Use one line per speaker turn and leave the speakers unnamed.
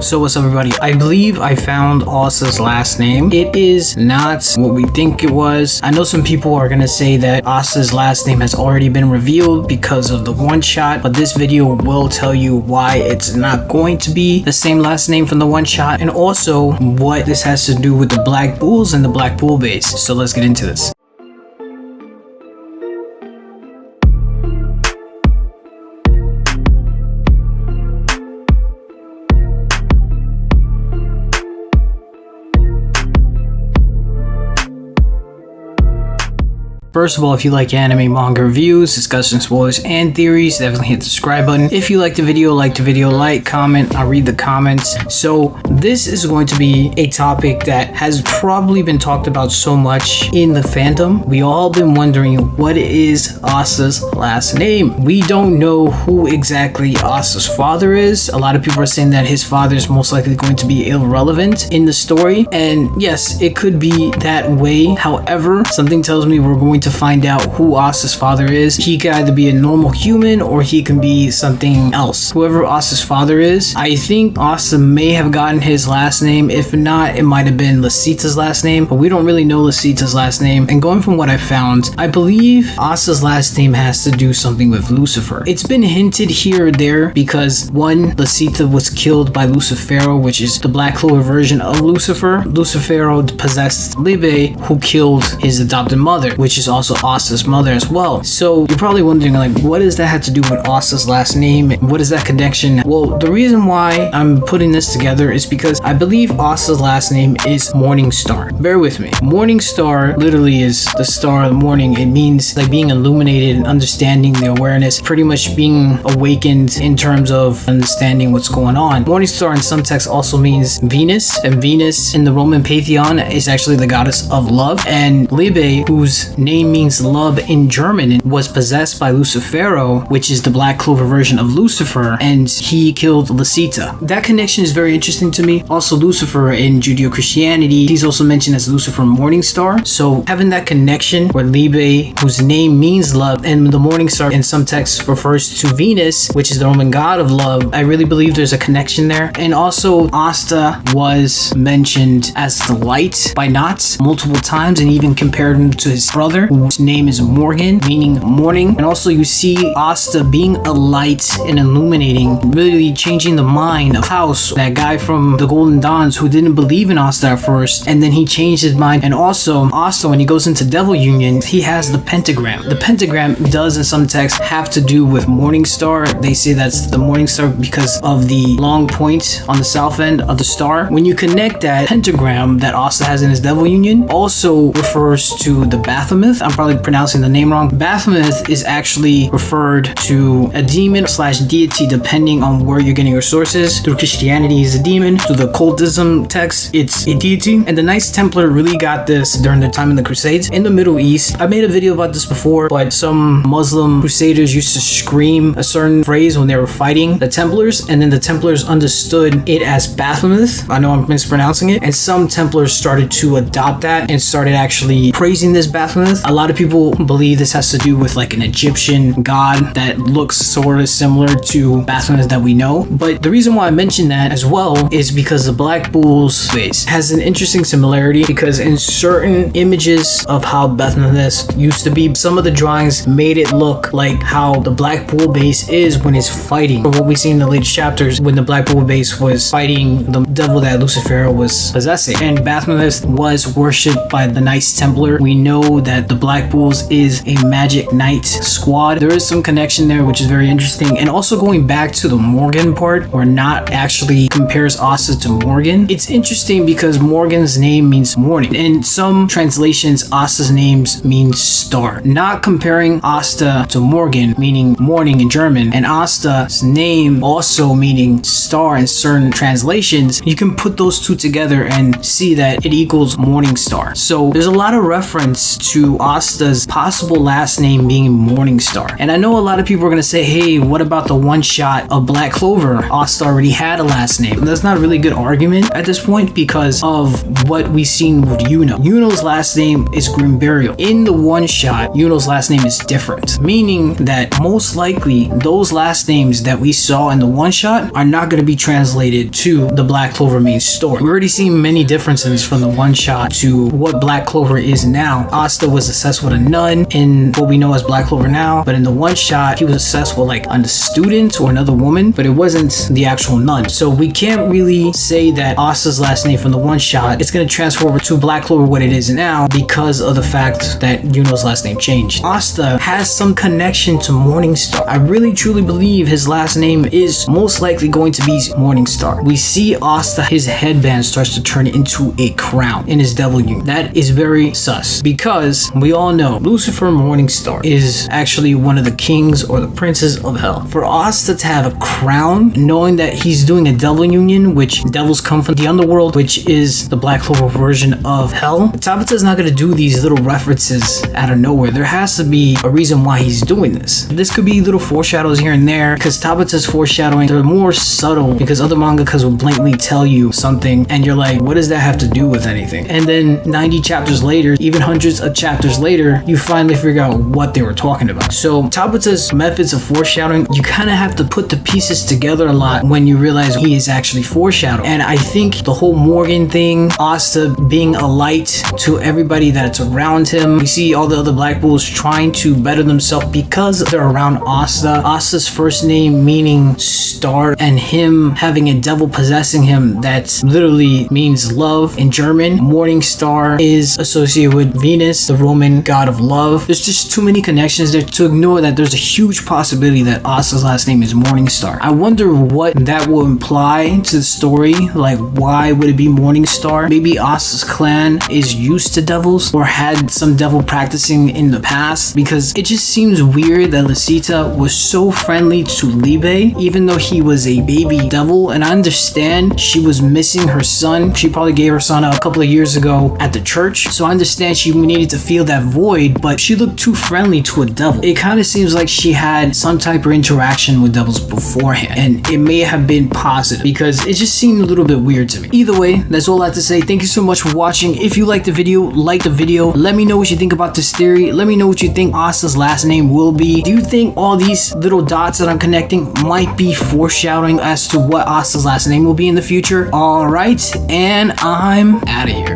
So what's up everybody, I believe I found Asta's last name. It is not what we think it was. I know some people are gonna say that Asta's last name has already been revealed because of the one shot, but this video will tell you why it's not going to be the same last name from the one shot, and also what this has to do with the Black Bulls and the Black Bull base. So let's get into this. First of all, if you like anime, manga reviews, discussion, spoilers, and theories, definitely hit the subscribe button. If you like the video, like, comment, I'll read the comments. So this is going to be a topic that has probably been talked about so much in the fandom. We all been wondering, what is Asta's last name? We don't know who exactly Asta's father is. A lot of people are saying that his father is most likely going to be irrelevant in the story. And yes, it could be that way. However, something tells me we're going to find out who Asta's father is. He could either be a normal human or he can be something else. Whoever Asta's father is, I think Asta may have gotten his last name. If not, it might have been Lasita's last name, but we don't really know Lasita's last name. And going from what I found, I believe Asta's last name has to do something with Lucifer. It's been hinted here or there because one, Lasita was killed by Lucifero, which is the Black Clover version of Lucifer. Lucifero possessed Libe, who killed his adopted mother, which is also Asta's mother as well. So you're probably wondering, like, what does that have to do with Asta's last name? What is that connection? Well, the reason why I'm putting this together is because I believe Asta's last name is Morning Star. Bear with me. Morning Star literally is the star of the morning. It means like being illuminated and understanding the awareness, pretty much being awakened in terms of understanding what's going on. Morning Star in some texts also means Venus, and Venus in the Roman pantheon is actually the goddess of love. And Libe, whose name means love in German, was possessed by Lucifero, which is the Black Clover version of Lucifer, and he killed Lasita. That connection is very interesting to me. Also, Lucifer in Judeo-Christianity, he's also mentioned as Lucifer Morning Star. So having that connection where Libe, whose name means love, and the Morning Star in some texts refers to Venus, which is the Roman god of love, I really believe there's a connection there. And also, Asta was mentioned as the light by Knots multiple times, and even compared him to his brother, whose name is Morgan, meaning morning. And also you see Asta being a light and illuminating, really changing the mind of House, that guy from the Golden Dawns who didn't believe in Asta at first, and then he changed his mind. And also Asta, when he goes into Devil Union, he has the pentagram. The pentagram does in some texts have to do with Morning Star. They say that's the Morning Star because of the long point on the south end of the star. When you connect that pentagram that Asta has in his Devil Union, also refers to the Baphomet. I'm probably pronouncing the name wrong. Baphomet is actually referred to a demon / deity depending on where you're getting your sources. Through Christianity, is a demon. Through the occultism text, it's a deity. And the Knights Templar really got this during their time in the Crusades. In the Middle East, I made a video about this before, but some Muslim crusaders used to scream a certain phrase when they were fighting the Templars, and then the Templars understood it as Baphomet. I know I'm mispronouncing it. And some Templars started to adopt that and started actually praising this Baphomet. A lot of people believe this has to do with like an Egyptian god that looks sort of similar to Baphomet that we know. But the reason why I mentioned that as well is because the Black Bull's base has an interesting similarity, because in certain images of how Baphomet used to be, some of the drawings made it look like how the Black Bull base is when it's fighting. From what we see in the latest chapters, when the Black Bull base was fighting the devil that Lucifer was possessing. And Baphomet was worshipped by the Knights Templar. We know that the Black Bulls is a magic knight squad. There is some connection there, which is very interesting. And also going back to the Morgan part, where Not actually compares Asta to Morgan. It's interesting because Morgan's name means morning. In some translations, Asta's names means star. Not comparing Asta to Morgan, meaning morning in German, and Asta's name also meaning star in certain translations, you can put those two together and see that it equals Morning Star. So there's a lot of reference to Asta's possible last name being Morning Star. And I know a lot of people are going to say, hey, what about the one shot of Black Clover? Asta already had a last name. That's not really really good argument at this point because of what we've seen with Yuno. Yuno's last name is Grimburial. In the one shot, Yuno's last name is different, meaning that most likely those last names that we saw in the one shot are not going to be translated to the Black Clover main story. We're already seeing many differences from the one shot to what Black Clover is now. Asta was obsessed with a nun in what we know as Black Clover now, but in the one shot he was obsessed with like a student or another woman, but it wasn't the actual nun. So we can't really say that Asta's last name from the one shot is going to transfer over to Black Clover what it is now because of the fact that Yuno's last name changed. Asta has some connection to Morningstar. I really truly believe his last name is most likely going to be Morningstar. We see Asta, his headband starts to turn into a crown in his devil union. That is very sus because we all know Lucifer Morningstar is actually one of the kings or the princes of hell. For Asta to have a crown, knowing that he's doing a devil union, which devils come from the underworld, which is the Black Clover version of hell, Tabitha's not going to do these little references out of nowhere. There has to be a reason why he's doing this. This could be little foreshadows here and there because Tabitha's foreshadowing, they're more subtle because other mangakas will blatantly tell you something and you're like, what does that have to do with anything? And then 90 chapters later, even hundreds of chapters later, you finally figure out what they were talking about. So Tabitha's methods of foreshadowing, you kind of have to put the pieces together a lot when you realize he is actually foreshadowing. And I think the whole Morgan thing, Asta being a light to everybody that's around him, we see all the other Black Bulls trying to better themselves because they're around Asta. Asta's first name meaning star and him having a devil possessing him that literally means love in German. Morning star is associated with Venus, the Roman god of love. There's just too many connections there to ignore that there's a huge possibility that Asta's last name is Morningstar. I wonder what that will imply to the story. Like, why would it be Morningstar? Maybe Asta's clan is used to devils or had some devil practicing in the past, because it just seems weird that Lisita was so friendly to Libe even though he was a baby devil. And I understand she was missing her son. She probably gave her son a couple of years ago at the church, so I understand she needed to fill that void, but she looked too friendly to a devil. It kind of seems like she had some type of interaction with devils beforehand, and it may have been positive because it just seemed a little bit weird to me. Either way, that's all I have to say. Thank you so much for watching. If you liked the video, like the video. Let me know what you think about this theory. Let me know what you think Asta's last name will be. Do you think all these little dots that I'm connecting might be foreshadowing as to what Asta's last name will be in the future? Alright, and I'm out of here.